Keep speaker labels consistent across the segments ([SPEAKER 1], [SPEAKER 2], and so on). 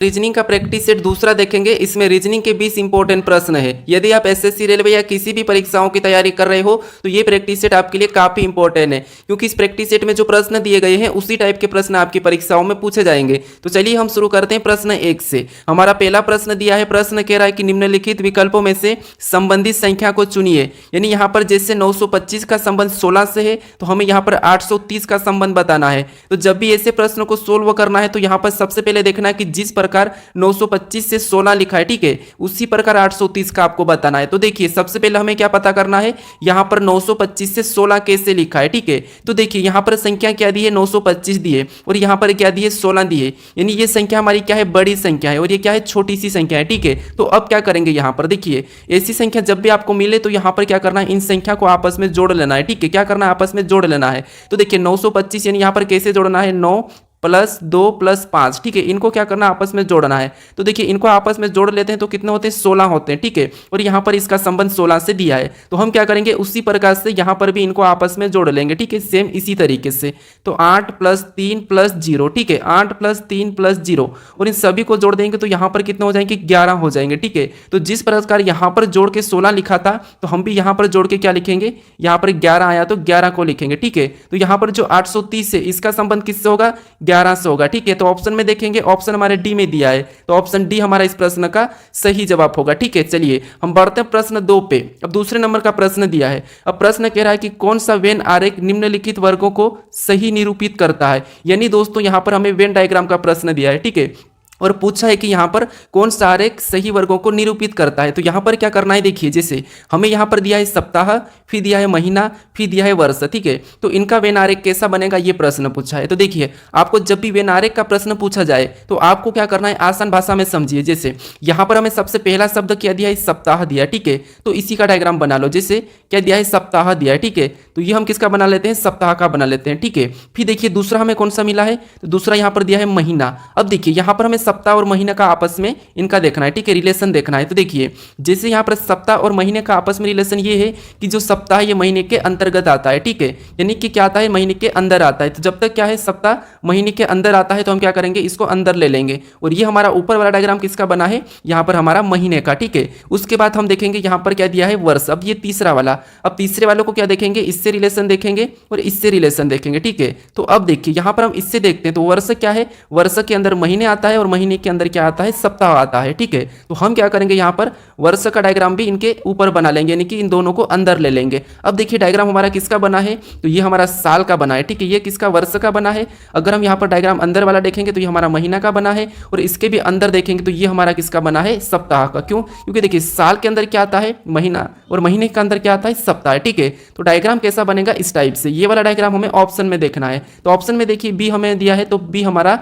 [SPEAKER 1] Reasoning का practice set दूसरा देखेंगे। इसमें रीजनिंग के 20 इंपॉर्टेंट प्रश्न है। यदि आप एसएससी रेलवे या किसी भी परीक्षाओं की तैयारी कर रहे हो तो ये प्रैक्टिस सेट आपके लिए काफी इंपॉर्टेंट है, क्योंकि इस प्रैक्टिस सेट में जो प्रश्न दिए गए हैं उसी टाइप के प्रश्न आपकी परीक्षाओं में पूछे जाएंगे। तो चलिए हम शुरू करते हैं प्रश्न 1 से। हमारा पहला प्रश्न दिया है, प्रश्न कह रहा है कि निम्नलिखित विकल्पों में से संबंधित संख्या को चुनिए। यानी यहाँ पर जैसे 925 का संबंध 16 से है तो हमें यहाँ पर 830 का संबंध बताना है। तो जब भी ऐसे प्रश्न को सोल्व करना है तो यहाँ पर सबसे पहले देखना है कि जिस प्रकार 925 से 16 लिखा है, ठीक है, उसी प्रकार 830 का आपको बताना है। तो देखिए सबसे पहले हमें क्या पता करना है, यहाँ पर 925 से 16 कैसे लिखा है, ठीक है। तो देखिए यहाँ पर संख्या क्या दी है, 925 दी है और यहाँ पर क्या दी है, 16 दी है। यानी ये संख्या हमारी क्या है, बड़ी संख्या है और ये क्या है, छोटी सी संख्या है, ठीक है। तो अब क्या करेंगे, यहाँ पर देखिए ऐसी संख्या जब भी आपको मिले तो यहाँ पर क्या करना है, इन संख्या को आपस में जोड़ लेना है, ठीक है। क्या करना है, आपस में जोड़ लेना है। तो देखिए 925 यानी यहाँ पर कैसे जोड़ना है, 9 प्लस 2 प्लस 5, ठीक है। इनको क्या करना है, आपस में जोड़ना है। तो देखिए इनको आपस में जोड़ लेते हैं तो कितने होते हैं, 16 होते हैं, ठीक है। और यहाँ पर इसका संबंध 16 से दिया है तो हम क्या करेंगे, उसी प्रकार से यहाँ पर भी इनको आपस में जोड़ लेंगे, ठीक है, सेम इसी तरीके से। तो 8 प्लस 3 प्लस 0, ठीक है, 8 प्लस 3 प्लस 0 और इन सभी को जोड़ देंगे तो यहाँ पर कितने हो जाएंगे, 11 हो जाएंगे, ठीक है। तो जिस प्रकार यहाँ पर जोड़ के 16 लिखा था तो हम भी यहाँ पर जोड़ के क्या लिखेंगे, यहाँ पर 11 आया तो 11 को लिखेंगे, ठीक है। तो यहाँ पर जो 830 है इसका संबंध किससे होगा, 11 से होगा, ठीक है। तो ऑप्शन में देखेंगे, ऑप्शन हमारे डी में दिया है तो ऑप्शन डी हमारा इस प्रश्न का सही जवाब होगा, ठीक है। चलिए हम बढ़ते हैं प्रश्न 2 पे। अब दूसरे नंबर का प्रश्न दिया है। अब प्रश्न कह रहा है कि कौन सा वेन आरेख निम्नलिखित वर्गों को सही निरूपित करता है। यानी दोस्तों यहाँ पर हमें वेन डायग्राम का प्रश्न दिया है, ठीक है, और पूछा है कि यहाँ पर कौन सा आरेख सही वर्गों को निरूपित करता है। तो यहाँ पर क्या करना है, देखिए जैसे हमें यहाँ पर दिया है सप्ताह, फिर दिया है महीना, फिर दिया है वर्ष, ठीक है। तो इनका वेन आरेख कैसा बनेगा ये प्रश्न पूछा है। तो देखिए आपको जब भी वेन आरेख का प्रश्न पूछा जाए तो आपको क्या करना है, आसान भाषा में समझिए। जैसे यहाँ पर हमें सबसे पहला शब्द क्या दिया है, सप्ताह दिया, ठीक है। तो इसी का डायग्राम बना लो। जैसे क्या दिया है, सप्ताह दिया है, ठीक है। तो ये हम किसका बना लेते हैं, सप्ताह का बना लेते हैं, ठीक है। फिर देखिए दूसरा हमें कौन सा मिला है, तो दूसरा यहाँ पर दिया है महीना। अब देखिए यहाँ पर हमें सप्ताह और महीने का आपस में इनका देखना है, ठीक है, रिलेशन देखना है। तो देखिए जैसे यहाँ पर सप्ताह और महीने का आपस में रिलेशन ये है कि जो सप्ताह ये महीने के अंतर्गत आता है, ठीक है, यानी कि क्या आता है, महीने के अंदर आता है। तो जब तक क्या है, सप्ताह महीने के अंदर आता है तो हम क्या करेंगे, इसको अंदर ले लेंगे। और ये हमारा ऊपर वाला डायग्राम किसका बना है, यहाँ पर हमारा महीने का, ठीक है। उसके बाद हम देखेंगे यहाँ पर क्या दिया है, वर्ष। अब ये तीसरा वाला, अब तीसरे वालों को क्या देखेंगे, इससे रिलेशन देखेंगे और इससे रिलेशन देखेंगे, ठीक है। तो अब देखिए यहाँ पर हम इससे देखते हैं तो वर्ष क्या है, वर्ष के अंदर महीने आता है और महीने के अंदर क्या आता है, सप्ताह आता है, ठीक है। तो हम क्या करेंगे, यहाँ पर वर्ष का डायग्राम भी इनके ऊपर बना लेंगे, यानी कि इन दोनों को अंदर ले लेंगे। अब देखिए डायग्राम हमारा किसका बना है, तो ये हमारा साल का बना है, ठीक है। ये किसका, वर्ष का बना है। अगर हम यहाँ पर डायग्राम अंदर वाला देखेंगे तो ये हमारा महीना का बना है और इसके भी अंदर देखेंगे तो ये हमारा किसका बना है, सप्ताह का। क्यों, क्योंकि देखिए साल के अंदर क्या आता है, महीना, और महीने के अंदर क्या आता है, सप्ताह, ठीक है। तो डायग्राम कैसा बनेगा, इस टाइप से। ये वाला डायग्राम हमें ऑप्शन में देखना है। तो ऑप्शन में देखिए बी हमें दिया है तो बी हमारा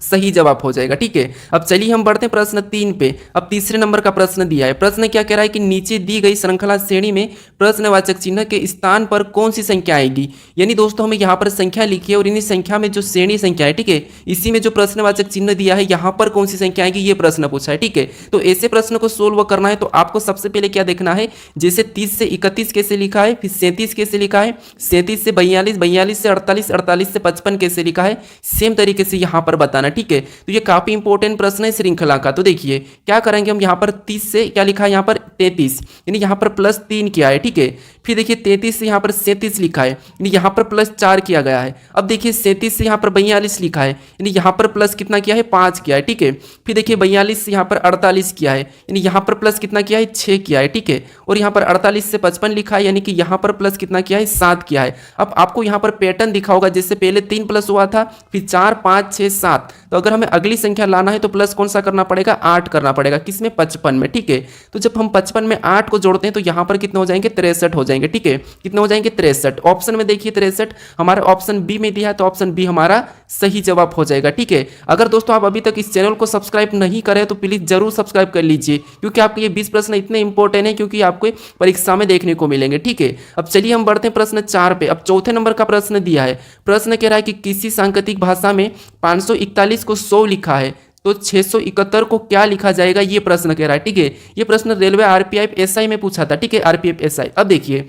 [SPEAKER 1] सही जवाब हो जाएगा, ठीक है। अब चलिए हम बढ़ते हैं प्रश्न 3 पे। अब तीसरे नंबर का प्रश्न दिया है। प्रश्न क्या कह रहा है कि नीचे दी गई श्रृंखला श्रेणी में प्रश्नवाचक चिन्ह के स्थान पर कौन सी संख्या आएगी। यानी दोस्तों हमें यहाँ पर संख्या लिखी है और इन्हीं संख्या में जो श्रेणी संख्या है, ठीक है, इसी में जो प्रश्नवाचक चिन्ह दिया है यहाँ पर कौन सी संख्या आएगी ये प्रश्न पूछा है, ठीक है। तो ऐसे प्रश्न को सोल्व करना है तो आपको सबसे पहले क्या देखना है, जैसे 30 से 31 कैसे लिखा है, फिर 37 कैसे लिखा है, 37 से 42, 42 से 48, 48 से 55 कैसे लिखा है, सेम तरीके से यहाँ पर बताना, ठीक है। तो ये काफी इंपॉर्टेंट प्रश्न है श्रृंखला का। तो देखिए क्या करेंगे हम, यहाँ पर 30 से क्या लिखा है, यहाँ पर 33, यानी यहाँ पर प्लस 3 किया है, ठीक है। फिर देखिए 33 से यहाँ पर 37 लिखा है, यानी यहाँ पर प्लस 4 किया गया है। अब देखिए 37 से यहाँ पर 42 लिखा है, यानी यहाँ पर प्लस कितना किया है, 5 किया है, ठीक है। फिर देखिए 42 से यहाँ पर 48 किया है, यानी यहाँ पर प्लस कितना किया है, 6 किया है, ठीक है। और यहाँ पर 48 से 55 लिखा है, यानी कि यहाँ पर प्लस कितना किया है, 7 किया है। अब आपको यहाँ पर पैटर्न दिखा होगा, जैसे पहले 3 प्लस हुआ था, फिर 4, 5, 6, 7। तो अगर हमें अगली संख्या लाना है तो प्लस कौन सा करना पड़ेगा, 8 करना पड़ेगा, किसमें, 55 में, ठीक है। तो जब हम 55 में 8 को जोड़ते हैं तो यहाँ पर कितने हो जाएंगे, 63 हो जाएंगे, ठीक है। कितने हो जाएंगे, 63। ऑप्शन में देखिए 63 हमारा ऑप्शन बी में दिया है तो ऑप्शन बी हमारा सही जवाब हो जाएगा, ठीक है। अगर दोस्तों आप अभी तक इस चैनल को सब्सक्राइब नहीं करें तो प्लीज जरूर सब्सक्राइब कर लीजिए, क्योंकि आपके ये 20 प्रश्न इतने इंपॉर्टेंट है क्योंकि आपको परीक्षा में देखने को मिलेंगे, ठीक है। अब चलिए हम बढ़ते हैं प्रश्न 4 पे। अब चौथे नंबर का प्रश्न दिया है। प्रश्न कह रहा है कि किसी सांकेतिक भाषा में 541 को 100 लिखा है तो 671 को क्या लिखा जाएगा, ये प्रश्न कह रहा है, ठीक है। ये प्रश्न रेलवे आरपीएफ एसआई में पूछा था, ठीक है, आरपीएफ एसआई। अब देखिए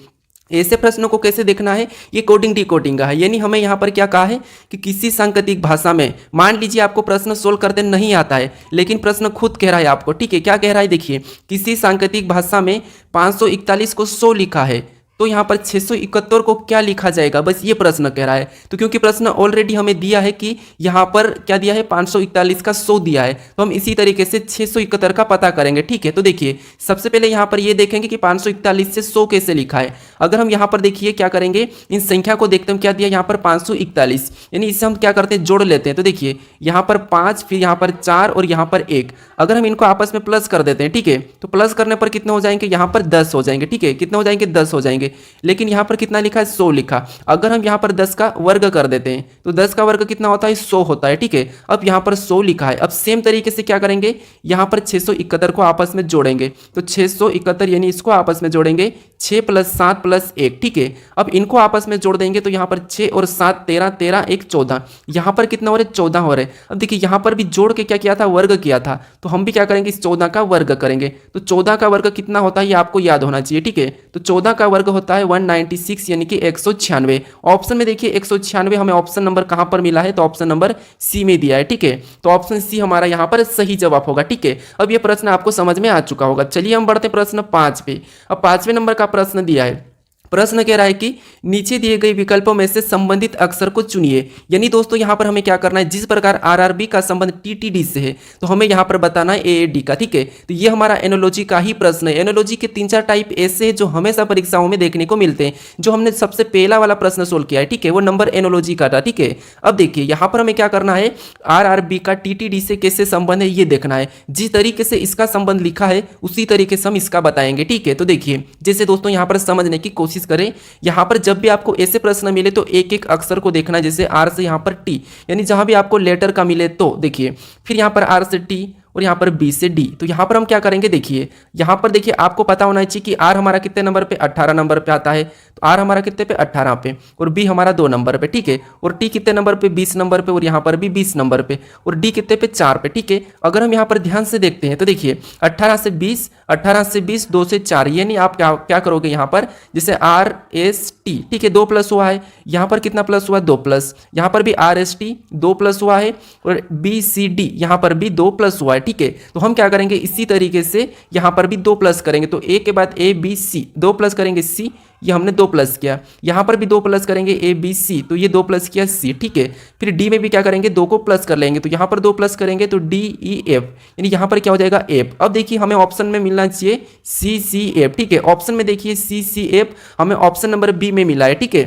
[SPEAKER 1] ऐसे प्रश्नों को कैसे देखना है, ये कोडिंग डिकोडिंग का है। यानी हमें यहाँ पर क्या कहा है कि किसी सांकेतिक भाषा में, मान लीजिए आपको प्रश्न सोल्व करते नहीं आता है, लेकिन प्रश्न खुद कह रहा है आपको, ठीक है, क्या कह रहा है, देखिए, किसी सांकेतिक भाषा में 541 को 100 लिखा है, तो यहाँ पर 671 को क्या लिखा जाएगा, बस ये प्रश्न कह रहा है। तो क्योंकि प्रश्न ऑलरेडी हमें दिया है कि यहाँ पर क्या दिया है, 541 का 100 दिया है, तो हम इसी तरीके से 671 का पता करेंगे, ठीक है। तो देखिए, सबसे पहले यहाँ पर ये देखेंगे कि 541 से 100 कैसे लिखा है। अगर हम यहाँ पर देखिए क्या करेंगे, इन संख्या को देखते हैं, क्या दिया यहाँ पर 541, यानी इससे हम क्या करते हैं, जोड़ लेते हैं। तो देखिए यहाँ पर 5, फिर यहाँ पर 4 और यहाँ पर 1, अगर हम इनको आपस में प्लस कर देते हैं, ठीक है, तो प्लस करने पर कितने हो जाएंगे, यहाँ पर 10 हो जाएंगे, ठीक है, कितने हो जाएंगे, 10 हो जाएंगे। लेकिन यहाँ पर कितना लिखा है, 100 लिखा। अगर हम यहाँ पर 10 का वर्ग कर देते हैं तो 10 का वर्ग कितना होता है, 100 होता है, ठीक है। अब यहाँ पर 100 लिखा है। अब सेम तरीके से क्या करेंगे, यहाँ पर 671 को आपस में जोड़ेंगे, तो 671 यानी इसको आपस में जोड़ेंगे, 6 + 7 + 1, ठीक है। अब इनको आपस में जोड़ देंगे तो यहाँ पर 6 और 7 13, 13 1 14, यहाँ पर कितना हो रहा है, 14 हो रहे। अब देखिए यहाँ पर भी जोड़ के क्या किया था, वर्ग किया था, तो हम भी क्या करेंगे, इस 14 का वर्ग करेंगे। तो 14 का वर्ग कितना होता है, ये आपको याद होना चाहिए, ठीक है। तो 14 का वर्ग होता है 196, यानी कि 196। ऑप्शन में देखिए 196 हमें ऑप्शन नंबर कहां पर मिला है, तो ऑप्शन नंबर सी में दिया है, ठीक है। तो ऑप्शन सी हमारा यहां पर सही जवाब होगा, ठीक है। अब ये प्रश्न आपको समझ में आ चुका होगा। चलिए हम बढ़ते प्रश्न 5 पे। अब 5वें नंबर का प्रश्न दिया है। प्रश्न कह रहा है कि नीचे दिए गए विकल्पों में से संबंधित अक्षर को चुनिए। यानी दोस्तों यहाँ पर हमें क्या करना है, जिस प्रकार आरआरबी का संबंध टीटीडी से है, तो हमें यहाँ पर बताना है एएडी का, ठीक है। तो ये हमारा एनोलॉजी का ही प्रश्न है। एनोलॉजी के 3-4 टाइप ऐसे हैं जो हमेशा परीक्षाओं में देखने को मिलते हैं। जो हमने सबसे पहला वाला प्रश्न सोल्व किया है, ठीक है, वो नंबर एनोलॉजी का था, ठीक है। अब देखिए यहाँ पर हमें क्या करना है, आरआरबी का टीटीडी से कैसे संबंध है ये देखना है। जिस तरीके से इसका संबंध लिखा है उसी तरीके से हम इसका बताएंगे, ठीक है। तो देखिए जैसे दोस्तों यहाँ पर समझने की कोशिश करें, यहां पर जब भी आपको ऐसे प्रश्न मिले तो एक एक अक्षर को देखना है। जैसे आर से यहां पर टी, यानी जहां भी आपको लेटर का मिले तो देखिए, फिर यहां पर आर से टी और यहाँ पर बी से डी, तो यहाँ पर हम क्या करेंगे, देखिए यहाँ पर देखिए आपको पता होना चाहिए कि आर हमारा कितने नंबर पे, 18 नंबर पे आता है। तो आर हमारा कितने पे, 18 पे, और बी हमारा 2 नंबर पे, ठीक है। और टी कितने नंबर पे, 20 नंबर पे, और यहाँ पर भी 20 नंबर पे, और डी कितने पे, 4 पे, ठीक है। अगर हम यहाँ पर ध्यान से देखते हैं तो देखिए 18 से 20, 18 से 20, 2 से 4, यानी आप क्या करोगे यहाँ पर, जैसे आर एस टी, ठीक है, 2 प्लस हुआ है, यहाँ पर कितना प्लस हुआ, 2 प्लस, यहाँ पर भी आर एस टी 2 प्लस हुआ है, और बी सी डी यहाँ पर भी 2 प्लस हुआ है, ठीक है। तो हम क्या करेंगे, इसी तरीके से यहाँ पर भी 2 प्लस करेंगे। तो ए के बाद ए बी सी, 2 प्लस करेंगे सी, ये हमने 2 प्लस किया। यहाँ पर भी 2 प्लस करेंगे ए बी सी, तो ये 2 प्लस किया सी, ठीक है। फिर डी में भी क्या करेंगे, 2 को प्लस कर लेंगे, तो यहाँ पर 2 प्लस करेंगे तो डी ई एफ, यानी यहाँ पर क्या हो जाएगा, एफ। अब देखिए हमें ऑप्शन में मिलना चाहिए सी सी एफ, ठीक है। ऑप्शन में देखिए सी सी एफ हमें ऑप्शन नंबर बी में मिला है, ठीक है।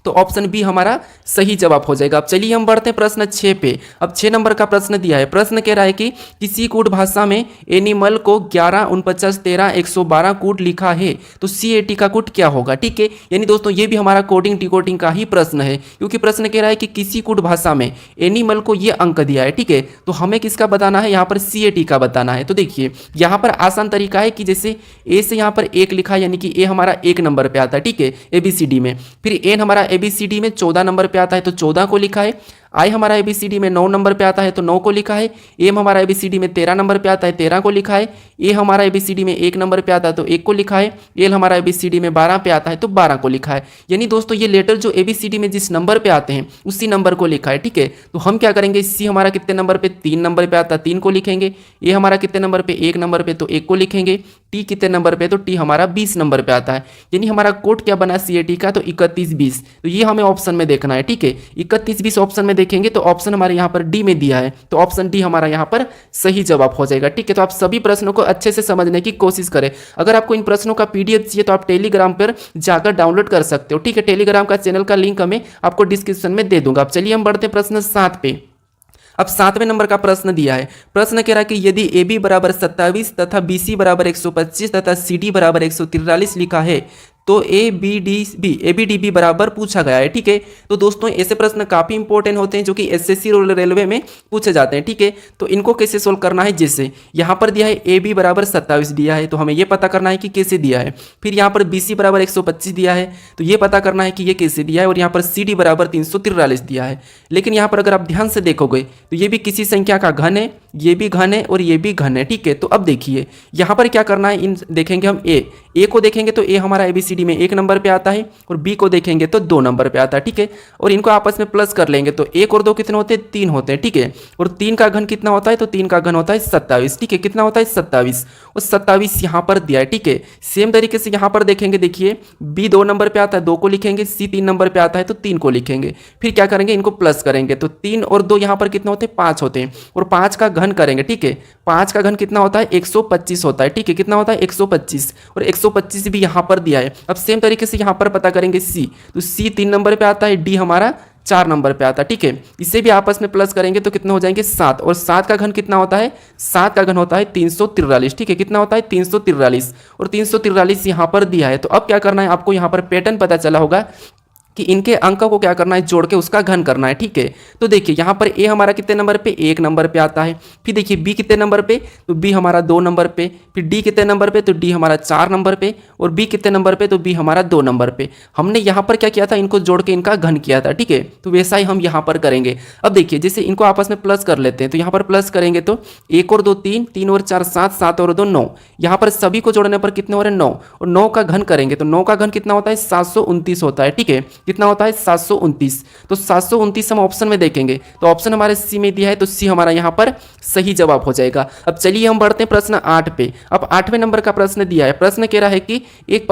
[SPEAKER 1] तो ऑप्शन बी हमारा सही जवाब हो जाएगा। अब चलिए हम बढ़ते हैं प्रश्न 6 पे। अब 6 नंबर का प्रश्न दिया है। प्रश्न कह रहा है कि किसी कूट भाषा में एनिमल को 11, 49, 13, 112 कूट लिखा है, तो CAT का कूट क्या होगा, ठीक है। यानी दोस्तों ये भी हमारा कोडिंग डिकोडिंग का ही प्रश्न है, क्योंकि प्रश्न कह रहा है कि किसी कूट भाषा में एनिमल को ये अंक दिया है, ठीक है। तो हमें किसका बताना है, यहाँ पर CAT का बताना है। तो देखिए यहाँ पर आसान तरीका है कि जैसे ए से यहाँ पर 1 लिखा है, यानी कि ए हमारा 1 नंबर पे आता है, ठीक है, ABCD में। फिर एन हमारा ABCD में 14 नंबर पे आता है, तो 14 को लिखा है। आई हमारा ABCD में 9 नंबर पे आता है, तो 9 को लिखा है। एम हमारा ABCD में 13 नंबर पे आता है, 13 को लिखा है। ए हमारा ABCD में 1 नंबर पे आता है, तो 1 को लिखा है। एल हमारा ABCD में 12 पे आता है, तो 12 को लिखा है। यानी दोस्तों ये लेटर जो ABCD में जिस नंबर पे आते हैं उसी नंबर को लिखा है, ठीक है। तो हम क्या करेंगे, सी हमारा कितने नंबर पे, 3 नंबर पे आता है, 3 को लिखेंगे। ए हमारा कितने नंबर पे, 1 नंबर पे, तो 1 को लिखेंगे। टी कितने नंबर पे, तो टी हमारा 20 नंबर पे आता है। यानी हमारा कोड क्या बना CAT का, तो 31 20। तो ये हमें ऑप्शन में देखना है, ठीक है। 31 20 ऑप्शन में देखेंगे तो ऑप्शन हमारे यहाँ पर डी में दिया है, तो ऑप्शन डी हमारा यहाँ पर सही जवाब हो जाएगा, ठीक है। तो आप सभी प्रश्नों को अच्छे से समझने की कोशिश करें। अगर आपको इन प्रश्नों का PDF चाहिए तो आप टेलीग्राम पर जाकर डाउनलोड कर सकते हो, ठीक है। टेलीग्राम का चैनल का लिंक हमें आपको डिस्क्रिप्शन में दे दूंगा। अब चलिए हम बढ़ते हैं प्रश्न 7 पे। अब 7वें नंबर का प्रश्न दिया है। प्रश्न कह रहा है कि यदि AB बराबर 27 तथा BC बराबर 125 तथा CD बराबर 143 लिखा है तो ABDB बराबर पूछा गया है, ठीक है। तो दोस्तों ऐसे प्रश्न काफ़ी इंपॉर्टेंट होते हैं जो कि SSC रेलवे में पूछे जाते हैं, ठीक है। तो इनको कैसे सोल्व करना है, जैसे यहाँ पर दिया है AB बराबर 27 दिया है, तो हमें ये पता करना है कि कैसे दिया है। फिर यहाँ पर BC बराबर 125 दिया है, तो ये पता करना है कि ये कैसे दिया है। और यहाँ पर CD बराबर 343 दिया है। लेकिन यहाँ पर अगर आप ध्यान से देखोगे तो ये भी किसी संख्या का घन है ये भी घन है और ये भी घन है, ठीक है। तो अब देखिए यहाँ पर क्या करना है, इन देखेंगे हम ए को देखेंगे तो ए हमारा ABCD में 1 नंबर पे आता है और बी को देखेंगे तो 2 नंबर पे आता है, ठीक है। और इनको आपस में प्लस कर लेंगे तो 1 और 2 कितने होते हैं, 3 होते हैं, ठीक है। और 3 का घन कितना होता है, तो 3 का घन होता है 27, ठीक है। कितना होता है 27, और 27 यहाँ पर दिया है, ठीक है। सेम तरीके से यहाँ पर देखेंगे, देखिए बी 2 नंबर पे आता है, 2 को लिखेंगे, सी 3 नंबर पे आता है तो 3 को लिखेंगे। फिर क्या करेंगे, इनको प्लस करेंगे तो 3 और 2 यहाँ पर कितने होते हैं, 5 होते हैं। और 5 का घन करेंगे, ठीक है। 5 का घन कितना होता है, 125 होता है, ठीक है। कितना होता है 125, और 125 भी यहाँ पर दिया है। अब सेम तरीके से यहाँ पर पता करेंगे सी, तो सी 3 नंबर पे आता है, डी हमारा 4 नंबर पे आता है, ठीक है। इसे भी आपस में प्लस करेंगे तो कितने हो जाएंगे 7, और 7 का घन कितना होता है, 7 का घन होता है 343, ठीक है। कितना होता है 343, और 343 यहाँ पर दिया है। तो अब क्या करना है आपको, यहाँ पर पैटर्न पता चला होगा कि इनके अंक को क्या करना है, जोड़ के उसका घन करना है, ठीक है। तो देखिए यहाँ पर ए हमारा कितने नंबर पे, 1 नंबर पे आता है। फिर देखिए बी कितने नंबर पे, तो बी हमारा 2 नंबर पे। फिर डी कितने नंबर पे, तो डी हमारा 4 नंबर पे। और बी कितने नंबर पे, तो बी हमारा 2 नंबर पे। हमने यहाँ पर क्या किया था, इनको जोड़ के इनका घन किया था, ठीक है। तो वैसा ही हम यहाँ पर करेंगे। अब देखिए जैसे इनको आपस में प्लस कर लेते हैं, तो यहाँ पर प्लस करेंगे तो 1 और 2 3, 3 और 4 7, 7 और 2 9। यहाँ पर सभी को जोड़ने पर कितने हो रहे हैं 9, और 9 का घन करेंगे तो 9 का घन कितना होता है 729 होता है, ठीक है। कितना होता है 729। तो 729 हम ऑप्शन में देखेंगे तो ऑप्शन हमारे सी में दिया है, तो सी हमारा यहाँ पर सही जवाब हो जाएगा। अब चलिए हम बढ़ते हैं प्रश्न 8 पे। अब 8वें नंबर का प्रश्न दिया है। प्रश्न कह रहा है कि एक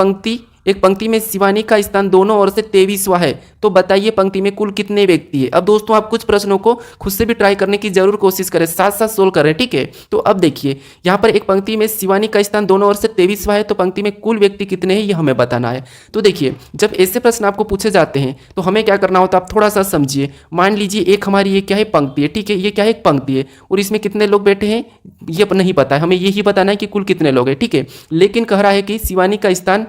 [SPEAKER 1] पंक्ति में शिवानी का स्थान दोनों ओर से 23वां है, तो बताइए पंक्ति में कुल कितने व्यक्ति है। अब दोस्तों आप कुछ प्रश्नों को खुद से भी ट्राई करने की जरूर कोशिश करें, साथ साथ सोल्व करें, ठीक है। तो अब देखिए यहाँ पर एक पंक्ति में शिवानी का स्थान दोनों ओर से 23वां है, तो पंक्ति में कुल व्यक्ति कितने हैं ये हमें बताना है। तो देखिए जब ऐसे प्रश्न आपको पूछे जाते हैं तो हमें क्या करना होता है, आप थोड़ा सा समझिए। मान लीजिए एक हमारी ये क्या है, पंक्ति है, ठीक है। ये क्या है, एक पंक्ति है, और इसमें कितने लोग बैठे हैं ये नहीं पता है, हमें यही बताना है कि कुल कितने लोग हैं, ठीक है। लेकिन कह रहा है कि शिवानी का स्थान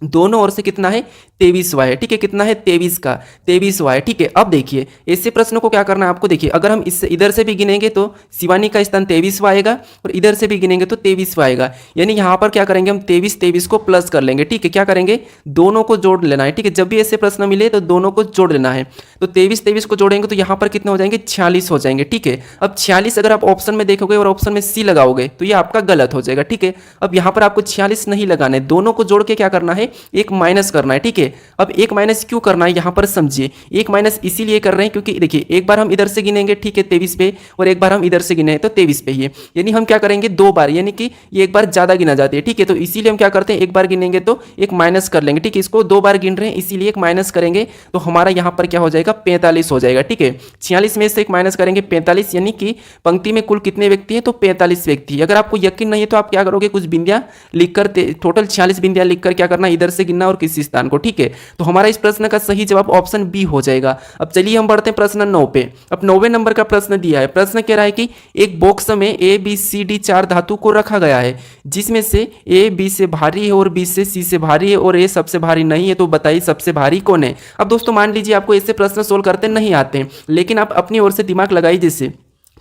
[SPEAKER 1] दोनों ओर से कितना है, 23वां है, ठीक है। कितना है 23वां है, ठीक है। अब देखिए ऐसे प्रश्नों को क्या करना है आपको, देखिए अगर हम इससे इधर से भी गिनेंगे तो शिवानी का स्थान 23वां आएगा, और इधर से भी गिनेंगे तो 23वां आएगा। यानी यहाँ पर क्या करेंगे हम 23 को प्लस कर लेंगे, ठीक है। क्या करेंगे, दोनों को जोड़ लेना है, ठीक है। जब भी ऐसे प्रश्न मिले तो दोनों को जोड़ लेना है। तो 23 को जोड़ेंगे तो यहाँ पर कितने हो जाएंगे, 46 हो जाएंगे, ठीक है। अब 46 अगर आप ऑप्शन में देखोगे और ऑप्शन में सी लगाओगे तो ये आपका गलत हो जाएगा, ठीक है। अब यहाँ पर आपको 46 नहीं लगाना है, दोनों को जोड़ के क्या करना है, एक माइनस करना है, ठीक है। अब एक माइनस क्यों करना है यहाँ पर समझिए। एक माइनस इसीलिए कर रहे हैं क्योंकि देखिए एक बार हम इधर से गिनेंगे, ठीक है, 23 पे, और एक बार हम इधर से गिने तो 23 पे ही है। यानी हम क्या करेंगे 2 बार, यानी कि ये एक बार ज्यादा गिना जाती है, ठीक है। तो इसीलिए हम क्या करते हैं, एक बार गिनेंगे तो एक माइनस कर लेंगे, ठीक है। इसको 2 बार गिन रहे हैं इसीलिए एक माइनस करेंगे तो हमारा यहाँ पर क्या हो जाएगा 45 हो जाएगा, ठीक है। 46 में से एक माइनस करेंगे 45, यानी कि पंक्ति में कुल कितने व्यक्ति हैं, तो 45 व्यक्ति। अगर आपको यकीन नहीं है तो आप क्या करोगे, कुछ बिंदियां लिखकर टोटल 46 बिंदियां लिखकर क्या करना, इधर से गिनना और किसी स्थान को, ठीक है। तो हमारा इस प्रश्न का सही जवाब ऑप्शन बी हो जाएगा। अब चलिए हम बढ़ते हैं प्रश्न 9 पे। अब 9वें नंबर का प्रश्न दिया है। प्रश्न कह रहा है कि एक बॉक्स में ए बी सी डी 4 धातु को रखा गया है, जिसमें से ए बी से भारी है और बी से सी से भारी है और ए सबसे भारी नहीं है, तो बताइए सबसे भारी कौन है। अब दोस्तों मान लीजिए आपको ऐसे प्रश्न सोल्व करते नहीं आते, लेकिन आप अपनी ओर से दिमाग लगाइए। जैसे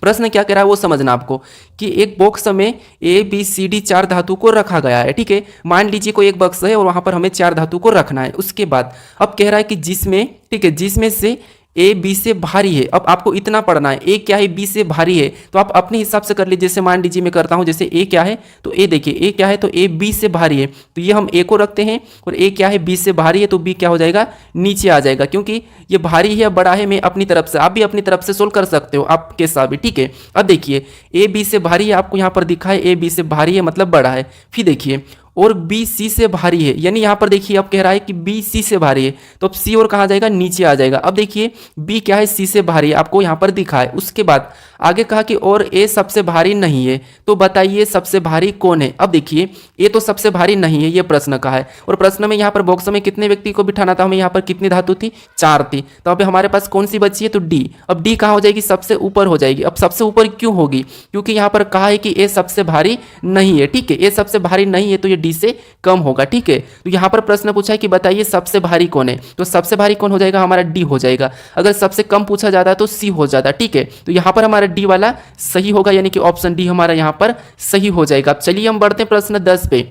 [SPEAKER 1] प्रश्न क्या कह रहा है वो समझना आपको, कि एक बॉक्स में ए बी सी डी 4 धातु को रखा गया है, ठीक है। मान लीजिए कोई एक बॉक्स है और वहां पर हमें 4 धातु को रखना है। उसके बाद अब कह रहा है कि जिसमें, ठीक है, जिसमें से ए बी से भारी है। अब आपको इतना पढ़ना है, ए क्या है, बी से भारी है, तो आप अपने हिसाब से कर लीजिए। जैसे मान लीजिए मैं करता हूं, जैसे ए क्या है, तो ए देखिए ए क्या है, तो ए बी से भारी है, तो ये हम ए को रखते हैं, और ए क्या है, बी से भारी है, तो बी क्या हो जाएगा, नीचे आ जाएगा, क्योंकि ये भारी है बड़ा है। मैं अपनी तरफ से, आप भी अपनी तरफ से सोल्व कर सकते हो आपके साथ भी, ठीक है। अब देखिए ए बी से भारी है, आपको यहाँ पर दिखा है ए बी से भारी है मतलब बड़ा है। फिर देखिए और बी सी से भारी है, यानी यहाँ पर देखिए अब कह रहा है कि बी सी से भारी है, तो अब सी और कहाँ जाएगा, नीचे आ जाएगा। अब देखिए बी क्या है, सी से भारी है, आपको यहाँ पर दिखा है। उसके बाद आगे कहा कि और ए सबसे भारी नहीं है, तो बताइए सबसे भारी कौन है। अब देखिए ए तो सबसे भारी नहीं है, ये प्रश्न का है, और प्रश्न में यहाँ पर बॉक्स में कितने व्यक्ति को बिठाना था, हमें यहाँ पर कितनी धातु थी, 4 थी। तो अब हमारे पास कौन सी बची है, तो डी। अब डी कहाँ हो जाएगी, सबसे ऊपर हो जाएगी। अब सबसे ऊपर क्यों होगी, क्योंकि यहाँ पर कहा है कि ए सबसे भारी नहीं है, ठीक है। ए सबसे भारी नहीं है तो ये डी से कम होगा, ठीक है। तो यहाँ पर प्रश्न पूछा है कि बताइए सबसे भारी कौन है, तो सबसे भारी कौन हो जाएगा, हमारा डी हो जाएगा। अगर सबसे कम पूछा जाता है तो सी हो जाता, ठीक है। तो यहाँ पर हमारा डी वाला सही होगा, यानी कि ऑप्शन डी हमारा यहाँ पर सही हो जाएगा। अब चलिए हम बढ़ते हैं प्रश्न 10 पे।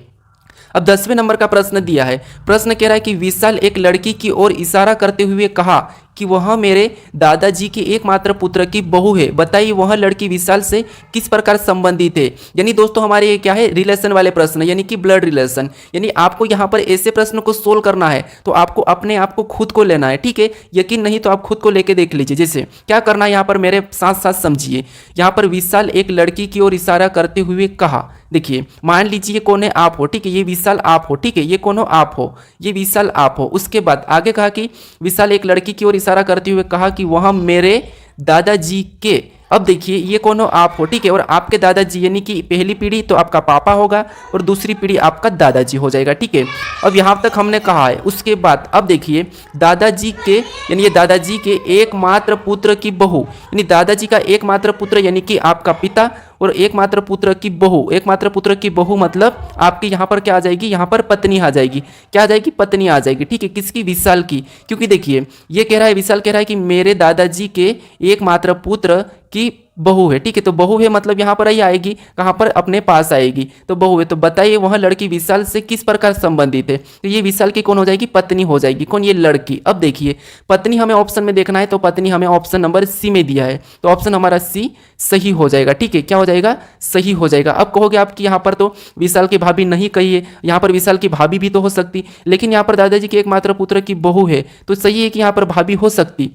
[SPEAKER 1] अब 10वें नंबर का प्रश्न दिया है। प्रश्न कह रहा है कि विशाल एक लड़की की ओर इशारा करते हुए कहा कि वह मेरे दादाजी के एकमात्र पुत्र की बहू है, बताइए वह लड़की विशाल से किस प्रकार संबंधित है। यानी दोस्तों हमारे ये क्या है, रिलेशन वाले प्रश्न, यानी कि ब्लड रिलेशन। यानी आपको यहाँ पर ऐसे प्रश्न को सोल्व करना है तो आपको अपने आप को खुद को लेना है, ठीक है। यकीन नहीं तो आप खुद को लेके देख लीजिए। जैसे क्या करना है, यहाँ पर मेरे साथ साथ समझिए। यहाँ पर विशाल एक लड़की की ओर इशारा करते हुए कहा, देखिए मान लीजिए कौन है, आप हो, ठीक है, ये विशाल आप हो, ठीक है, ये कौन हो, आप हो, ये विशाल आप हो। उसके बाद आगे कहा कि विशाल एक लड़की की ओर इशारा करते हुए कहा कि वह मेरे दादाजी के, अब देखिए ये कौन हो, आप हो, ठीक है, और आपके दादाजी यानी कि पहली पीढ़ी तो आपका पापा होगा और दूसरी पीढ़ी आपका दादाजी हो जाएगा, ठीक है। अब यहाँ तक हमने कहा है। उसके बाद अब देखिए दादाजी के, यानी ये दादाजी के एकमात्र पुत्र की बहू, यानी दादाजी का एकमात्र पुत्र यानी कि आपका पिता, और एकमात्र पुत्र की बहू, एकमात्र पुत्र की बहू मतलब आपकी यहाँ पर क्या आ जाएगी, यहाँ पर पत्नी आ जाएगी। क्या आ जाएगी, पत्नी आ जाएगी, ठीक है, किसकी, विशाल की। क्योंकि देखिए ये कह रहा है, विशाल कह रहा है कि मेरे दादाजी के एकमात्र पुत्र की बहू है, ठीक है, तो बहू है मतलब यहाँ पर ही आएगी, कहाँ पर, अपने पास आएगी, तो बहू है। तो बताइए वह लड़की विशाल से किस प्रकार संबंधित है। तो ये विशाल की कौन हो जाएगी, पत्नी हो जाएगी। कौन, ये लड़की। अब देखिए पत्नी हमें ऑप्शन में देखना है, तो पत्नी हमें ऑप्शन नंबर सी में दिया है, तो ऑप्शन हमारा सी सही हो जाएगा, ठीक है। क्या हो जाएगा, सही हो जाएगा। अब कहोगे आपकी यहाँ पर तो विशाल की भाभी नहीं कही है, यहाँ पर विशाल की भाभी भी तो हो सकती, लेकिन यहाँ पर दादाजी के एकमात्र पुत्र की बहू है, तो सही है कि यहाँ पर भाभी हो सकती,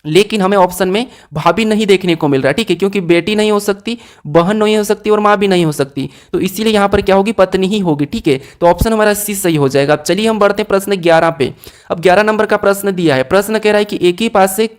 [SPEAKER 1] लेकिन हमें ऑप्शन में भाभी नहीं देखने को मिल रहा है, ठीक है, क्योंकि बेटी नहीं हो सकती, बहन नहीं हो सकती और माँ भी नहीं हो सकती, तो इसीलिए यहाँ पर क्या होगी, पत्नी ही होगी, ठीक है। तो ऑप्शन हमारा सी सही हो जाएगा। अब चलिए हम बढ़ते हैं प्रश्न 11 पे। अब 11 नंबर का प्रश्न दिया है। प्रश्न कह रहा है कि एक ही पासे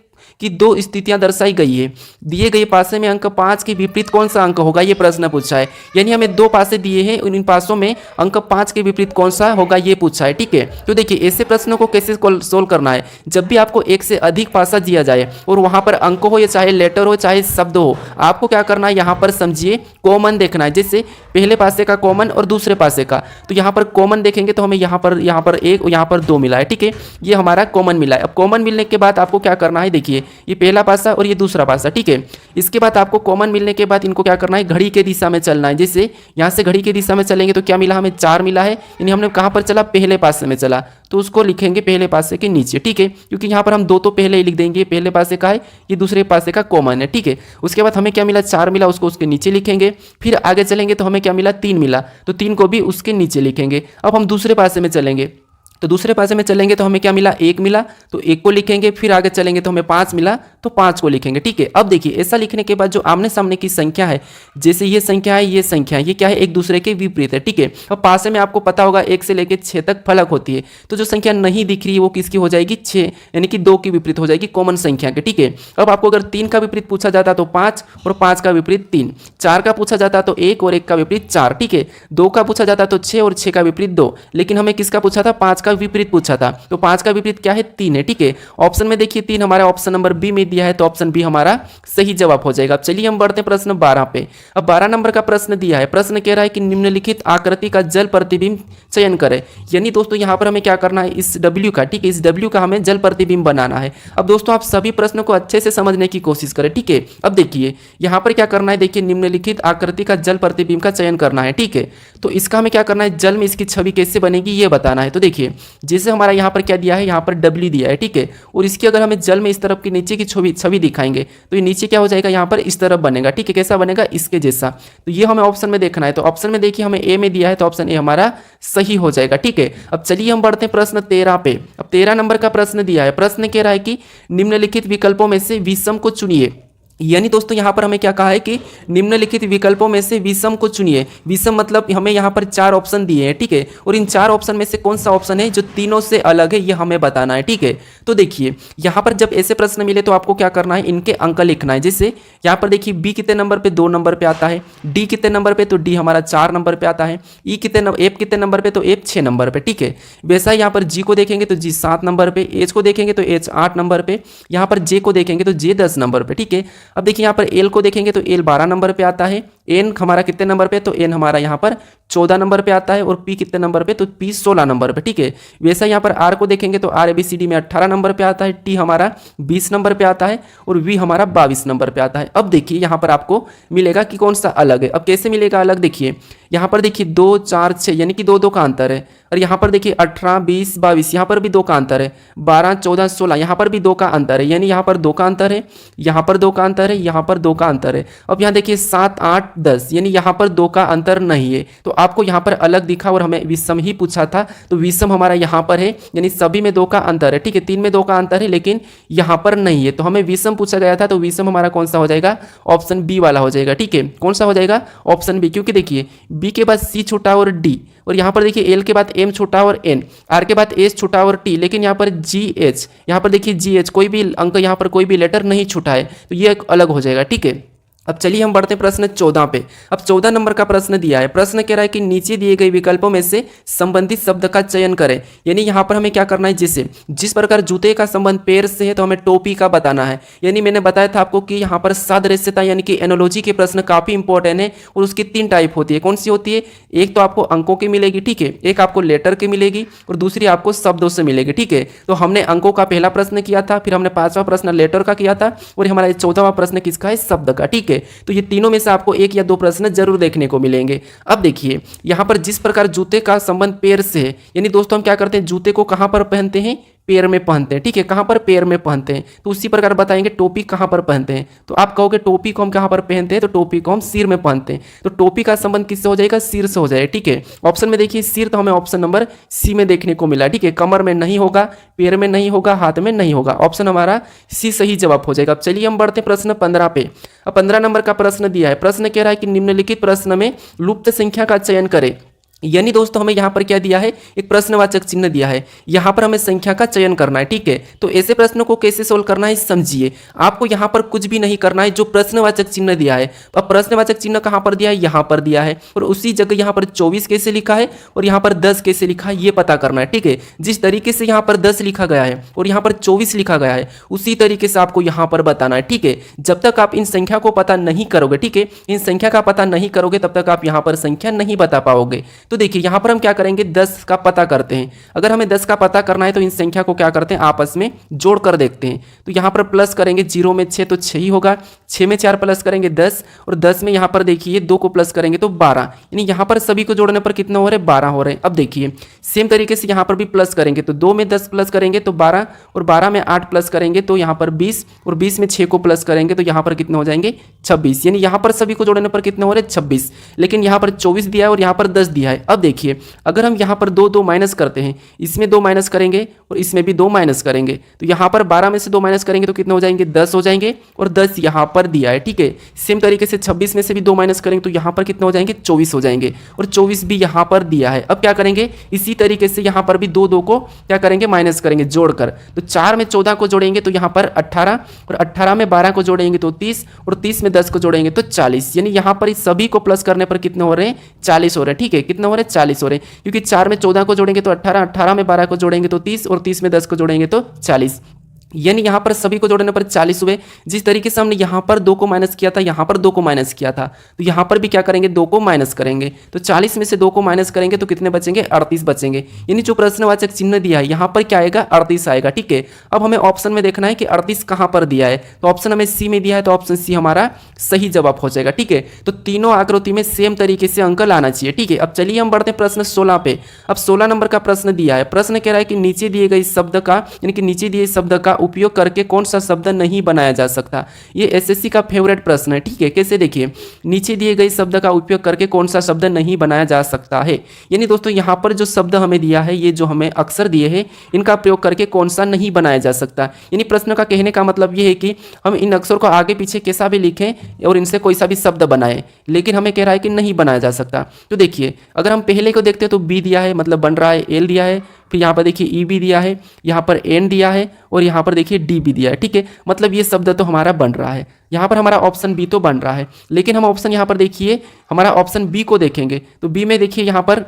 [SPEAKER 1] की दो स्थितियां दर्शाई गई है, दिए गए पासे में अंक 5 के विपरीत कौन सा अंक होगा, ये प्रश्न पूछा है। यानी हमें दो पासे दिए हैं, इन पासों में अंक 5 के विपरीत कौन सा होगा ये पूछा है, ठीक है। तो देखिए ऐसे प्रश्नों को कैसे सोल्व करना है, जब भी आपको एक से अधिक पासा दिया जाए और वहां पर अंक हो या चाहे लेटर हो चाहे शब्द हो, आपको क्या करना है, यहाँ पर समझिए कॉमन देखना है। जैसे पहले पासे का कॉमन और दूसरे पासे का, तो यहाँ पर कॉमन देखेंगे तो हमें यहाँ पर एक और यहाँ पर 2 मिला है, ठीक है, ये हमारा कॉमन मिला है। अब कॉमन मिलने के बाद आपको क्या करना है, देखिए ये पहला पासा और ये दूसरा पासा, ठीक है। इसके बाद आपको कॉमन मिलने के बाद इनको क्या करना है, घड़ी के दिशा में चलना है। जैसे यहाँ से घड़ी के दिशा में चलेंगे तो क्या मिला, हमें 4 मिला है, यानी हमने कहाँ पर चला, पहले पासे में चला, तो उसको लिखेंगे पहले पासे के नीचे, ठीक है, क्योंकि यहाँ पर हम 2 तो पहले ही लिख देंगे, पहले पासे का है, ये दूसरे पासे का कॉमन है, ठीक है। उसके बाद हमें क्या मिला, 4 मिला, उसको उसके नीचे लिखेंगे। फिर आगे चलेंगे तो हमें क्या मिला, 3 मिला, तो 3 को भी उसके नीचे लिखेंगे। अब हम दूसरे पासे में चलेंगे, तो दूसरे पासे में चलेंगे तो हमें क्या मिला, 1 मिला, तो 1 को लिखेंगे। फिर आगे चलेंगे तो हमें 5 मिला, तो 5 को लिखेंगे, ठीक है। अब देखिए ऐसा लिखने के बाद जो आमने सामने की संख्या है, जैसे ये संख्या है, ये संख्या है, ये क्या है, एक दूसरे के विपरीत है, ठीक है। अब पासे में आपको पता होगा 1 से लेकर 6 तक फलक होती है, तो जो संख्या नहीं दिख रही है वो किसकी हो जाएगी, 6, यानी कि 2 की विपरीत हो जाएगी, कॉमन संख्या के, ठीक है। अब आपको अगर 3 का विपरीत पूछा जाता तो 5 और 5 का विपरीत 3, 4 का पूछा जाता तो 1 और 1 का विपरीत 4, ठीक है। 2 का पूछा जाता तो 6 और 6 का विपरीत 2, लेकिन हमें किसका पूछा था, 5 का विपरीत पूछा था, तो 5 का विपरीत क्या है, 3 है, ठीक है। ऑप्शन में देखिए 3 हमारा ऑप्शन नंबर बी में दिया है, तो ऑप्शन बी हमारा सही जवाब हो जाएगा। अब चलिए हम बढ़ते हैं प्रश्न 12 पे। अब 12 नंबर का प्रश्न दिया है। प्रश्न कह रहा है कि निम्नलिखित आकृति का जल प्रतिबिंब चयन करें। यानी दोस्तों यहाँ पर हमें क्या करना है, इस W का, ठीक है, इस W का हमें जल प्रतिबिंब बनाना है। अब दोस्तों आप सभी प्रश्नों को अच्छे से समझने की कोशिश करें, ठीक है। अब देखिए यहाँ पर क्या करना है, देखिए निम्नलिखित आकृति का जल प्रतिबिंब का चयन करना है, ठीक है। तो इसका हमें क्या करना है, जल में इसकी छवि कैसे बनेगी ये बताना है। तो देखिए जैसे हमारा यहाँ पर क्या दिया है, यहाँ पर W दिया है, ठीक है, और इसकी अगर हमें जल में इस तरफ की नीचे की छवि दिखाएंगे तो ये नीचे क्या हो जाएगा, यहाँ पर इस तरफ बनेगा, ठीक है। कैसा बनेगा, इसके जैसा। तो ये हमें ऑप्शन में देखना है, तो ऑप्शन में देखिए हमें ए में दिया है, तो ऑप्शन ए हमारा सही हो जाएगा, ठीक है। अब चलिए हम बढ़ते हैं प्रश्न 13 पे। अब 13 नंबर का प्रश्न दिया है। प्रश्न कह रहा है कि निम्नलिखित विकल्पों में से विषम को चुनिए। यानी दोस्तों यहाँ पर हमें क्या कहा है कि निम्नलिखित विकल्पों में से विषम को चुनिए। विषम मतलब हमें यहाँ पर 4 ऑप्शन दिए हैं, ठीक है, और इन 4 ऑप्शन में से कौन सा ऑप्शन है जो तीनों से अलग है, ये हमें बताना है, ठीक है। तो देखिए यहाँ पर जब ऐसे प्रश्न मिले तो आपको क्या करना है, इनके अंक लिखना है। जैसे यहाँ पर देखिए बी कितने नंबर पे, 2 नंबर पे आता है, डी कितने नंबर पे, तो डी हमारा 4 नंबर पे आता है, एफ कितने नंबर पे, तो एफ 6 नंबर पे, ठीक है। वैसा यहाँ पर जी को देखेंगे तो जी 7 नंबर पे, एच को देखेंगे तो एच 8 नंबर पे, यहाँ पर जे को देखेंगे तो जे 10 नंबर पे, ठीक है। अब देखिए यहाँ पर एल को देखेंगे तो एल 12 नंबर पे आता है, एन हमारा कितने नंबर पे, तो एन हमारा यहाँ पर 14 नंबर पे आता है, और पी कितने नंबर पे, तो पी 16 नंबर पे, ठीक है। वैसा यहाँ पर आर को देखेंगे तो आर ABCD में 18 नंबर पे आता है, टी हमारा 20 नंबर पे आता है, और वी हमारा 22 नंबर पे आता है। अब देखिए यहाँ पर आपको मिलेगा कि कौन सा अलग है। अब कैसे मिलेगा अलग, देखिए यहाँ पर देखिए 2 4 6 यानी कि 2 2 का अंतर है। और यहाँ पर देखिए 18 20 22 यहाँ पर भी 2 का अंतर है। 12 14 16 यहाँ पर भी 2 का अंतर है, यानी यहाँ पर 2 का अंतर है, यहाँ पर 2 का अंतर है, यहाँ पर 2 का अंतर है। अब यहाँ देखिए 7 8 10 यानी यहाँ पर 2 का अंतर नहीं है। तो आपको यहाँ पर अलग दिखा और हमें विषम ही पूछा था, तो विषम हमारा यहाँ पर है, यानी सभी में 2 का अंतर है। ठीक है, 3 में 2 का अंतर है लेकिन यहाँ पर नहीं है, तो हमें विषम पूछा गया था, तो विषम हमारा कौन सा हो जाएगा, ऑप्शन बी वाला हो जाएगा। ठीक है, कौन सा हो जाएगा, ऑप्शन बी, क्योंकि देखिए बी के बाद सी छोटा और डी, और यहाँ पर देखिए एल के बाद एम छोटा और एन, आर के बाद एस छोटा और टी, लेकिन यहाँ पर जी एच, यहाँ पर देखिए जी एच कोई भी अंक, यहाँ पर कोई भी लेटर नहीं छूटा है, तो ये अलग हो जाएगा। ठीक है, अब चलिए हम बढ़ते हैं प्रश्न 14 पे। अब 14 नंबर का प्रश्न दिया है। प्रश्न कह रहा है कि नीचे दिए गए विकल्पों में से संबंधित शब्द का चयन करें। यानी यहाँ पर हमें क्या करना है, जैसे जिस प्रकार जूते का संबंध पैर से है तो हमें टोपी का बताना है। यानी मैंने बताया था आपको कि यहाँ पर सादृश्यता यानी कि एनोलॉजी के प्रश्न काफी इंपॉर्टेंट है, और उसकी 3 टाइप होती है। कौन सी होती है, एक तो आपको अंकों की मिलेगी, ठीक है, एक आपको लेटर की मिलेगी, और दूसरी आपको शब्दों से मिलेगी। ठीक है, तो हमने अंकों का पहला प्रश्न किया था, फिर हमने 5वां प्रश्न लेटर का किया था, और हमारा 14वां प्रश्न किसका है, शब्द का। ठीक है, तो ये तीनों में से आपको 1 या 2 प्रश्न जरूर देखने को मिलेंगे। अब देखिए यहाँ पर जिस प्रकार जूते का संबंध पैर से है, यानी दोस्तों हम क्या करते हैं, जूते को कहाँ पर पहनते हैं, पैर में पहनते हैं। ठीक है, कहाँ पर, पैर में पहनते हैं। तो उसी प्रकार बताएंगे टोपी कहाँ पर पहनते हैं, तो आप कहोगे टोपी को हम कहाँ पर पहनते हैं, तो टोपी को हम सिर में पहनते हैं। तो टोपी का संबंध किससे हो जाएगा, सिर से हो जाएगा। ठीक है, ऑप्शन में देखिए सिर, तो हमें ऑप्शन नंबर सी में देखने को मिला। ठीक है, कमर में नहीं होगा, पैर में नहीं होगा, हाथ में नहीं होगा, ऑप्शन हमारा सी सही जवाब हो जाएगा। अब चलिए हम बढ़ते हैं प्रश्न 15 पे। अब 15 नंबर का प्रश्न दिया है। प्रश्न कह रहा है कि निम्नलिखित प्रश्न में लुप्त संख्या का चयन करें। यानी दोस्तों हमें यहाँ पर क्या दिया है, एक प्रश्नवाचक चिन्ह दिया है, यहाँ पर हमें संख्या का चयन करना है। ठीक है, तो ऐसे प्रश्नों को कैसे सोल्व करना है समझिए। आपको यहाँ पर कुछ भी नहीं करना है, जो प्रश्नवाचक चिन्ह दिया है। अब प्रश्नवाचक चिन्ह कहाँ पर दिया है, यहाँ पर दिया है, और उसी जगह यहाँ पर 24 कैसे लिखा है और यहाँ पर 10 कैसे लिखा है, ये पता करना है। ठीक है, जिस तरीके से यहाँ पर 10 लिखा गया है और यहाँ पर 24 लिखा गया है, उसी तरीके से आपको यहाँ पर बताना है। ठीक है, जब तक आप इन संख्या को पता नहीं करोगे, ठीक है, इन संख्या का पता नहीं करोगे, तब तक आप यहाँ पर संख्या नहीं बता पाओगे। तो देखिए यहाँ पर हम क्या करेंगे, 10 का पता करते हैं। अगर हमें 10 का पता करना है तो इन संख्या को क्या करते हैं, आपस में जोड़ कर देखते हैं। तो यहाँ पर प्लस करेंगे, 0 में 6 तो 6 ही होगा, 6 में 4 प्लस करेंगे 10, और 10 में यहाँ पर देखिए 2 को प्लस करेंगे तो 12, यानी यहाँ पर सभी को जोड़ने पर कितना हो रहे हैं, 12 हो रहे हैं। अब देखिए सेम तरीके से यहाँ पर भी प्लस करेंगे, तो 2 में 10 प्लस करेंगे तो 12, और 12 में 8 प्लस करेंगे तो यहाँ पर 20, और 20 में 6 को प्लस करेंगे तो यहाँ पर कितने हो जाएंगे, 26, यानी यहाँ पर सभी को जोड़ने पर कितने हो रहे हैं, 26। लेकिन यहाँ पर 24 दिया है और यहाँ पर 10 दिया है। अब देखिए अगर हम यहाँ पर 2 2 माइनस करते हैं, इसमें 2 माइनस करेंगे और इसमें भी 2 माइनस करेंगे, तो यहाँ पर 12 में से 2 माइनस करेंगे तो कितने हो जाएंगे, 10 हो जाएंगे, और 10 यहाँ पर दिया है। ठीक है, सेम तरीके से 26 में से भी 2 माइनस करेंगे तो यहाँ पर कितने हो जाएंगे, 24 हो जाएंगे, और 24 भी यहाँ पर दिया है। अब क्या करेंगे, इसी तरीके से यहाँ पर भी 2 2 को क्या करेंगे, माइनस करेंगे जोड़कर। तो 4 में 14 को जोड़ेंगे तो यहाँ पर 18, और 18 में 12 को जोड़ेंगे तो 30, और 30 में 10 को जोड़ेंगे तो 40, यानी यहाँ पर इस सभी को प्लस करने पर कितने हो रहे हैं, 40 हो रहे हैं। ठीक है, कितने हो रहे हैं, 40 हो रहे हैं, क्योंकि 4 में 14 को जोड़ेंगे तो 18, 18 में 12 को जोड़ेंगे तो 30, और 30 में 10 को जोड़ेंगे तो 40, यानी यहाँ पर सभी को जोड़ने पर 40 हुए। जिस तरीके से हमने यहाँ पर 2 को माइनस किया था, यहाँ पर 2 को माइनस किया था, तो यहाँ पर भी क्या करेंगे, 2 को माइनस करेंगे, तो 40 में से 2 को माइनस करेंगे तो कितने बचेंगे, 38 बचेंगे। यानी जो प्रश्नवाचक चिन्ह दिया है यहाँ पर क्या आएगा, 38 आएगा। ठीक है, अब हमें ऑप्शन में देखना है कि 38 कहाँ पर दिया है, तो ऑप्शन हमें सी में दिया है, तो ऑप्शन सी हमारा सही जवाब हो जाएगा। ठीक है, तो तीनों आकृति में सेम तरीके से अंक लाना चाहिए। ठीक है, अब चलिए हम बढ़ते हैं प्रश्न 16 पे। अब 16 नंबर का प्रश्न दिया है। प्रश्न कह रहा है कि नीचे दिए गए शब्द का, यानी कि नीचे दिए शब्द का उपयोग करके कौन सा शब्द नहीं बनाया जा सकता। ये एसएससी का फेवरेट प्रश्न है। ठीक है, कैसे, देखिए नीचे दिए गए शब्द का उपयोग करके कौन सा शब्द नहीं बनाया जा सकता है। यानी दोस्तों यहाँ पर जो शब्द हमें दिया है, ये जो हमें अक्षर दिए हैं, इनका प्रयोग करके कौन सा नहीं बनाया जा सकता। यानी प्रश्न का कहने का मतलब ये है कि हम इन अक्षर को आगे पीछे कैसा भी लिखें और इनसे कोई सा भी शब्द बनाए, लेकिन हमें कह रहा है कि नहीं बनाया जा सकता। तो देखिए अगर हम पहले को देखते हैं तो बी दिया है, मतलब बन रहा है, एल दिया है, फिर यहाँ पर देखिए ई भी दिया है, यहाँ पर एन दिया है, और यहाँ पर देखिए डी भी दिया है। ठीक है, मतलब ये शब्द तो हमारा बन रहा है। यहाँ पर हमारा ऑप्शन बी तो बन रहा है, लेकिन हम ऑप्शन यहाँ पर देखिए हमारा ऑप्शन बी को देखेंगे तो बी में देखिए यहाँ पर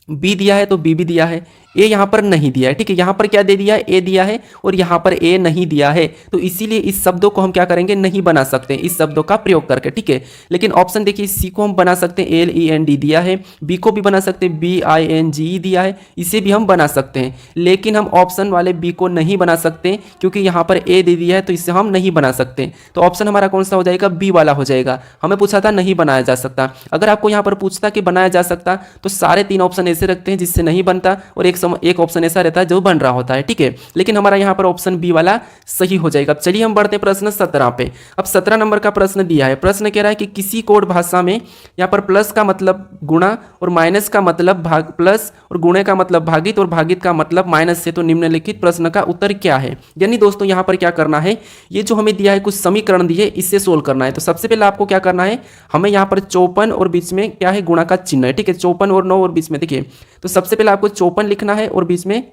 [SPEAKER 1] बी दिया है तो बी भी दिया है, ए यहाँ पर नहीं दिया है, ठीक है। यहाँ पर क्या दे दिया है, ए दिया है और यहाँ पर ए नहीं दिया है, तो इसीलिए इस शब्दों को हम क्या करेंगे, नहीं बना सकते हैं इस शब्दों का प्रयोग करके, ठीक है। लेकिन ऑप्शन देखिए, सी को हम बना सकते हैं, एल ई एन डी दिया है, बी को भी बना सकते हैं, बी आई एन जी ई दिया है, इसे भी हम बना सकते हैं। लेकिन हम ऑप्शन वाले बी को नहीं बना सकते क्योंकि यहाँ पर ए दे दिया है, तो इसे हम नहीं बना सकते। तो ऑप्शन हमारा कौन सा हो जाएगा, बी वाला हो जाएगा। हमें पूछा था नहीं बनाया जा सकता, अगर आपको यहाँ पर पूछता कि बनाया जा सकता तो सारे 3 ऑप्शन ऐसे रखते हैं जिससे नहीं बनता और एक ऑप्शन ऐसा रहता है जो बन रहा होता है, ठीक है। लेकिन हमारा यहाँ पर ऑप्शन बी वाला सही हो जाएगा। अब चलिए हम बढ़ते हैं प्रश्न 17 पे। अब 17 नंबर का प्रश्न दिया है। प्रश्न कह रहा है कि किसी कोड भाषा में यहाँ पर प्लस का मतलब गुणा और माइनस का मतलब भाग, प्लस और गुणे का मतलब भागित और भागित का मतलब माइनस से, तो निम्नलिखित प्रश्न का उत्तर क्या है। यानी दोस्तों यहाँ पर क्या करना है, ये जो हमें दिया है कुछ समीकरण दिए, इससे सोल्व करना है। तो सबसे पहले आपको क्या करना है, हमें यहाँ पर 54 और बीच में क्या है, गुणा का चिन्ह है, ठीक है। 54 और 9 और बीच में देखिए, तो सबसे पहले आपको 54 लिखना है और बीच में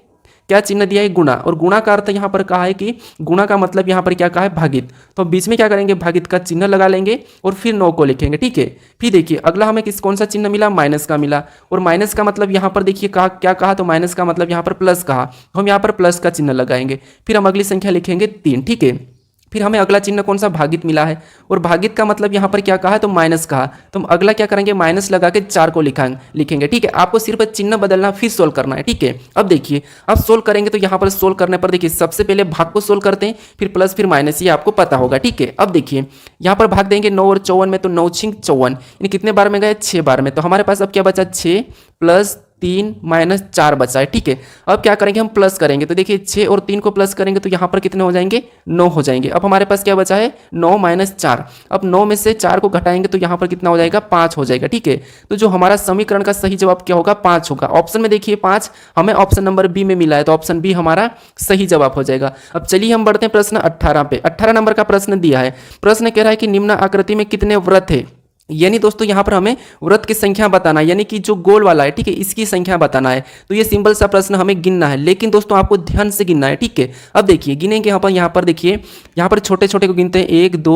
[SPEAKER 1] क्या चिन्ह दिया है, गुणा, और गुणा का अर्थ यहाँ पर कहा है कि गुणा का मतलब यहाँ पर क्या कहा है, भागित। तो बीच में क्या करेंगे, भागित का चिन्ह लगा लेंगे और फिर 9 को लिखेंगे, ठीक है। फिर देखिए अगला हमें कौन सा चिन्ह मिला, माइनस का मिला, और माइनस का मतलब यहाँ पर देखिए क्या कहा, तो माइनस का मतलब यहाँ पर प्लस कहा, तो हम यहाँ पर प्लस का चिन्ह लगाएंगे। फिर हम अगली संख्या लिखेंगे 3, ठीक है। फिर हमें अगला चिन्ह कौन सा, भागित मिला है, और भागित का मतलब यहाँ पर क्या कहा है, तो माइनस कहा, तो हम अगला क्या करेंगे, माइनस लगा के 4 को लिखेंगे, ठीक है। आपको सिर्फ चिन्ह बदलना, फिर सोल्व करना है, ठीक है। अब देखिए, अब सोल्व करेंगे तो यहाँ पर सोल्व करने पर देखिए सबसे पहले भाग को सोल्व करते हैं, फिर प्लस फिर माइनस, ये आपको पता होगा, ठीक है। अब देखिए यहाँ पर भाग देंगे 9 और 54 में, तो 9 छिंग 54, यानी कितने बार में गए, 6 बार में। तो हमारे पास अब क्या बचा, 6 प्लस 3 माइनस 4 बचा है, ठीक है। अब क्या करेंगे, हम प्लस करेंगे, तो देखिए 6 और 3 को प्लस करेंगे तो यहाँ पर कितने हो जाएंगे, 9 हो जाएंगे। अब हमारे पास क्या बचा है, 9 माइनस 4। अब 9 में से 4 को घटाएंगे तो यहाँ पर कितना हो जाएगा, 5 हो जाएगा, ठीक है। तो जो हमारा समीकरण का सही जवाब क्या होगा, 5 होगा। ऑप्शन में देखिए 5 हमें ऑप्शन नंबर बी में मिला है, तो ऑप्शन बी हमारा सही जवाब हो जाएगा। अब चलिए हम बढ़ते हैं प्रश्न 18 पे। 18 नंबर का प्रश्न दिया है। प्रश्न कह रहा है कि निम्न आकृति में कितने वृत्त है। यानी दोस्तों यहाँ पर हमें वृत्त की संख्या बताना है, यानी कि जो गोल वाला है, ठीक है, इसकी संख्या बताना है। तो ये सिंपल सा प्रश्न हमें गिनना है, लेकिन दोस्तों आपको ध्यान से गिनना है, ठीक है। अब देखिए गिनेंगे, यहाँ पर देखिए, यहाँ पर छोटे छोटे को गिनते हैं, 1 2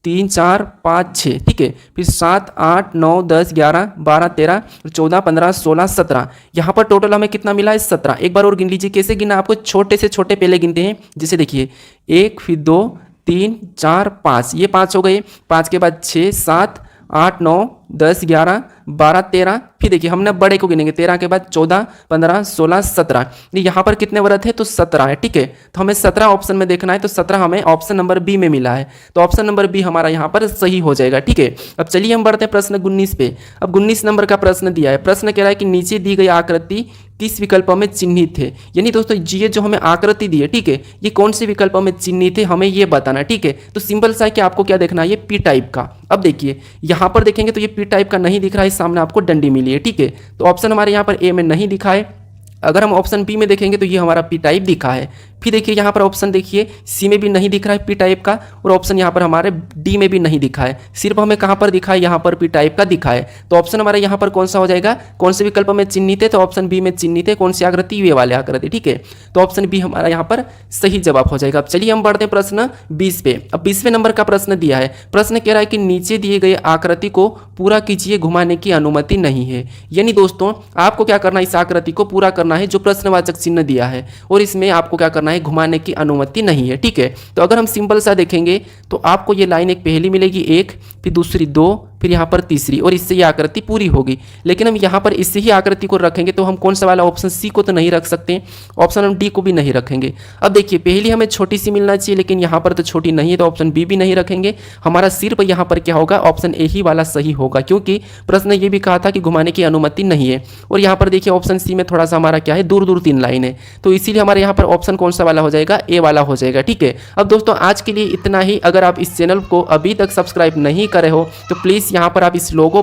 [SPEAKER 1] 3 4 5 6, ठीक है। फिर 7 8 9 10 11 12 13 14 15 16 17, यहाँ पर टोटल हमें कितना मिला है, 17। एक बार और गिन लीजिए, कैसे गिनना, आपको छोटे से छोटे पहले गिनते हैं। जैसे देखिए 1 फिर 2 3 4 5, ये 5 हो गए। 5 के बाद 6 7 8 9 10 11 12 13, फिर देखिए हमने बड़े को गिनेंगे, 13 के बाद 14 15 16 17, यहाँ पर कितने व्रत है, तो 17 है, ठीक है। तो हमें 17 ऑप्शन में देखना है, तो 17 हमें ऑप्शन नंबर बी में मिला है, तो ऑप्शन नंबर बी हमारा यहाँ पर सही हो जाएगा, ठीक है। अब चलिए हम बढ़ते हैं प्रश्न 19 पे। अब 19 नंबर का प्रश्न दिया है। प्रश्न कह रहा है कि नीचे दी गई आकृति किस विकल्प में चिन्हित है। यानी दोस्तों ये जो हमें आकृति दी है, ठीक है, ये कौन से विकल्प में चिन्हित है, हमें ये बताना है, ठीक है। तो सिंपल सा है कि आपको क्या देखना है, ये पी टाइप का। अब देखिए यहाँ पर देखेंगे तो ये पी टाइप का नहीं दिख रहा है, सामने आपको डंडी मिली है, ठीक है। तो ऑप्शन हमारे यहाँ पर ए में नहीं दिखा है। अगर हम ऑप्शन बी में देखेंगे तो ये हमारा पी टाइप दिखा है। फिर देखिए यहाँ पर ऑप्शन देखिए सी में भी नहीं दिख रहा है पी टाइप का, और ऑप्शन यहाँ पर हमारे डी में भी नहीं दिखा है, सिर्फ हमें कहाँ पर दिखा है, यहाँ पर पी टाइप का दिखा है। तो ऑप्शन हमारे यहाँ पर कौन सा हो जाएगा, कौन से विकल्प में चिन्हित है, तो ऑप्शन बी में चिन्हित है, कौन सी आकृति, ये वाले आकृति, ठीक है। तो ऑप्शन बी हमारा यहाँ पर सही जवाब हो जाएगा। अब चलिए हम बढ़ते हैं प्रश्न 20 पे। अब 20वें नंबर का प्रश्न दिया है। प्रश्न कह रहा है कि नीचे दिए गए आकृति को पूरा कीजिए, घुमाने की अनुमति नहीं है। यानी दोस्तों आपको क्या करना है, इस आकृति को पूरा करना है जो प्रश्नवाचक चिन्ह दिया है, और इसमें आपको क्या करना है, घुमाने की अनुमति नहीं है, ठीक है। तो अगर हम सिंपल सा देखेंगे तो आपको ये लाइन एक पहली मिलेगी 1, फिर दूसरी 2, फिर यहाँ पर तीसरी, और इससे ये आकृति पूरी होगी। लेकिन हम यहाँ पर इससे ही आकृति को रखेंगे तो हम कौन सा वाला ऑप्शन सी को तो नहीं रख सकते, ऑप्शन हम डी को भी नहीं रखेंगे। अब देखिए पहली हमें छोटी सी मिलना चाहिए, लेकिन यहाँ पर तो छोटी नहीं है, तो ऑप्शन बी भी नहीं रखेंगे। हमारा सिर्फ यहाँ पर क्या होगा, ऑप्शन ए ही वाला सही होगा, क्योंकि प्रश्न ये भी कहा था कि घुमाने की अनुमति नहीं है। और यहाँ पर देखिए ऑप्शन सी में थोड़ा सा हमारा क्या है, दूर दूर 3 लाइन है, तो इसीलिए हमारे यहाँ पर ऑप्शन कौन सा वाला हो जाएगा, ए वाला हो जाएगा, ठीक है। अब दोस्तों आज के लिए इतना ही। अगर आप इस चैनल को अभी तक सब्सक्राइब नहीं करे हो तो प्लीज़ यहाँ पर आप इस लोगो